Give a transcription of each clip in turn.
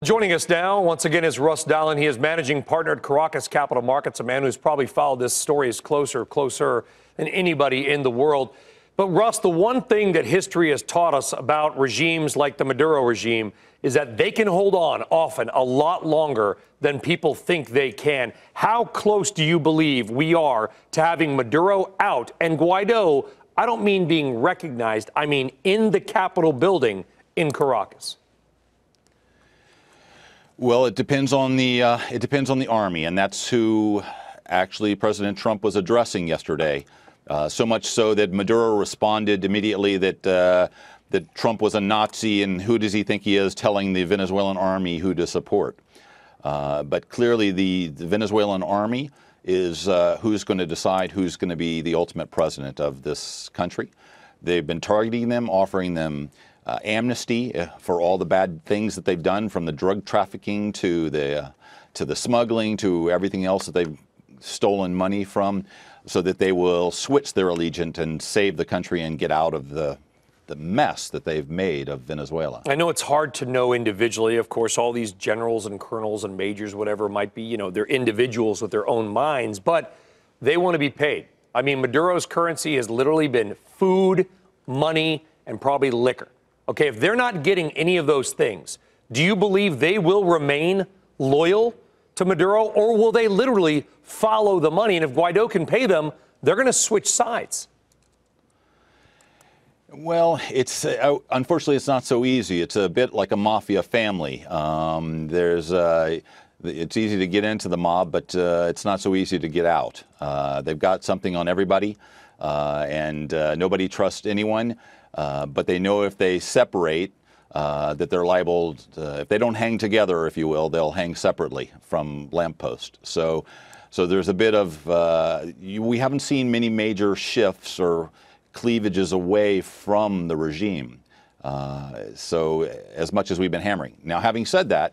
Joining us now, once again, is Russ Dallen. He is managing partner at Caracas Capital Markets, a man who's probably followed this story as closer than anybody in the world. But, Russ, the one thing that history has taught us about regimes like the Maduro regime is that they can hold on often a lot longer than people think they can. How close do you believe we are to having Maduro out and Guaido, I don't mean being recognized, I mean in the Capitol building in Caracas? Well, it depends on the army, and that's who actually President Trump was addressing yesterday. So much so that Maduro responded immediately that Trump was a Nazi, and who does he think he is, telling the Venezuelan army who to support. But clearly, the Venezuelan army is who's going to decide who's going to be the ultimate president of this country. They've been targeting them, offering them amnesty for all the bad things that they've done, from the drug trafficking to the smuggling to everything else that they've stolen money from, so that they will switch their allegiance and save the country and get out of the mess that they've made of Venezuela. I know it's hard to know individually. Of course, all these generals and colonels and majors, whatever it might be, you know, they're individuals with their own minds, but they want to be paid. I mean, Maduro's currency has literally been food, money, and probably liquor. Okay, if they're not getting any of those things, do you believe they will remain loyal to Maduro, or will they literally follow the money? And if Guaido can pay them, they're going to switch sides. Well, unfortunately, it's not so easy. It's a bit like a mafia family. It's easy to get into the mob, but it's not so easy to get out. They've got something on everybody, and nobody trusts anyone. But they know if they separate, that they're liable if they don't hang together, if you will, they'll hang separately from lamppost. So there's a bit of, we haven't seen many major shifts or cleavages away from the regime. So as much as we've been hammering. Now, having said that,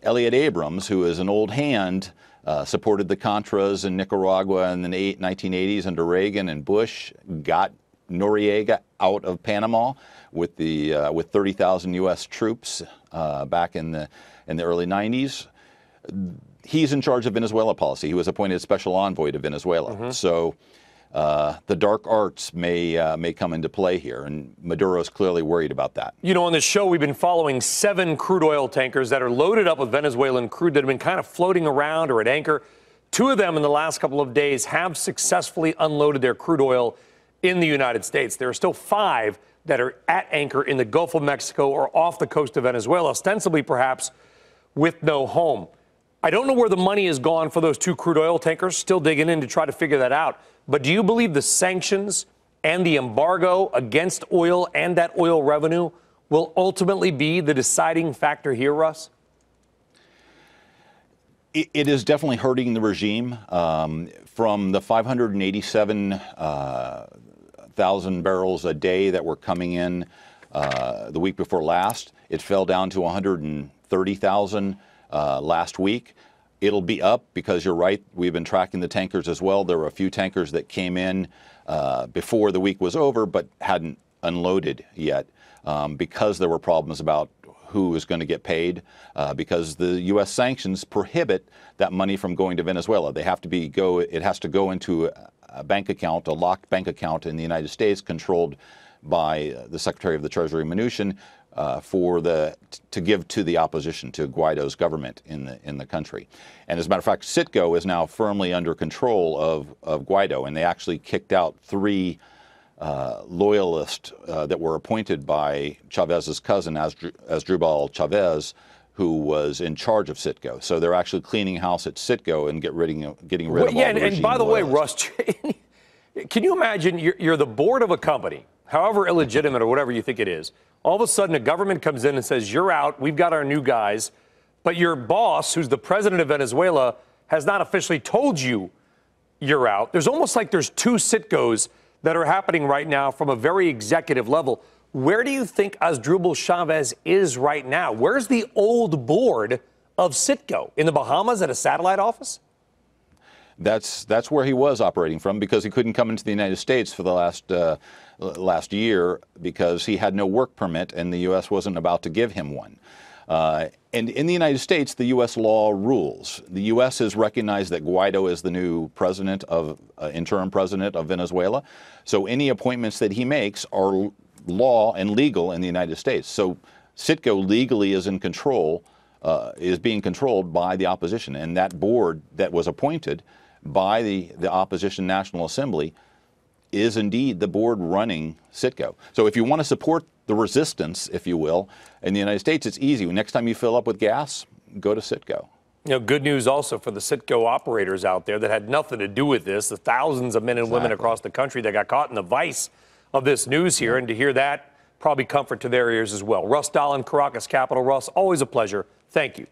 Elliott Abrams, who is an old hand, supported the Contras in Nicaragua in the 1980s under Reagan and Bush, got Noriega out of Panama with 30,000 U.S. troops back in the early 90s. He's in charge of Venezuela policy. He was appointed special envoy to Venezuela. Mm-hmm. So the dark arts may come into play here, and Maduro's clearly worried about that. You know, on this show, we've been following 7 crude oil tankers that are loaded up with Venezuelan crude that have been kind of floating around or at anchor. 2 of them in the last couple of days have successfully unloaded their crude oil in the United States. There are still 5 that are at anchor in the Gulf of Mexico or off the coast of Venezuela, ostensibly perhaps with no home. I don't know where the money has gone for those 2 crude oil tankers, still digging in to try to figure that out. But do you believe the sanctions and the embargo against oil and that oil revenue will ultimately be the deciding factor here, Russ? It is definitely hurting the regime. From the 587,000 barrels a day that were coming in the week before last, it fell down to 130,000 last week. It'll be up because you're right. We've been tracking the tankers as well. There were a few tankers that came in before the week was over but hadn't unloaded yet because there were problems about who is going to get paid, because the U.S. sanctions prohibit that money from going to Venezuela. It has to go into a bank account, a locked bank account in the United States, controlled by the Secretary of the Treasury, Mnuchin, to give to the opposition, to Guaido's government in the country. And as a matter of fact, Citgo is now firmly under control of Guaido, and they actually kicked out 3 loyalists that were appointed by Chavez's cousin, Asdrubal Chavez, who was in charge of Citgo. So they're actually cleaning house at Citgo and getting rid of all the regime and by the way, Russ, can you imagine you're the board of a company, however illegitimate or whatever you think it is. All of a sudden, a government comes in and says, you're out, we've got our new guys, but your boss, who's the president of Venezuela, has not officially told you you're out. There's almost like there's 2 Citgos that are happening right now from a very executive level. Where do you think Asdrubal Chavez is right now? Where's the old board of Citgo? In the Bahamas at a satellite office? That's where he was operating from, because he couldn't come into the United States for the last year because he had no work permit and the U.S. wasn't about to give him one. And in the United States, the U.S. law rules. The U.S. has recognized that Guaido is the new president of interim president of Venezuela. So any appointments that he makes are law and legal in the United States. So Citgo legally is in control, is being controlled by the opposition, and that board that was appointed by the opposition National Assembly is indeed the board running Citgo. So if you want to support the resistance, if you will, in the United States, it's easy. Next time you fill up with gas, go to Citgo. You know, good news also for the Citgo operators out there that had nothing to do with this, the thousands of men and women across the country that got caught in the vice of this news here, and to hear that, probably comfort to their ears as well. Russ Dallen, Caracas Capital. Russ, always a pleasure. Thank you.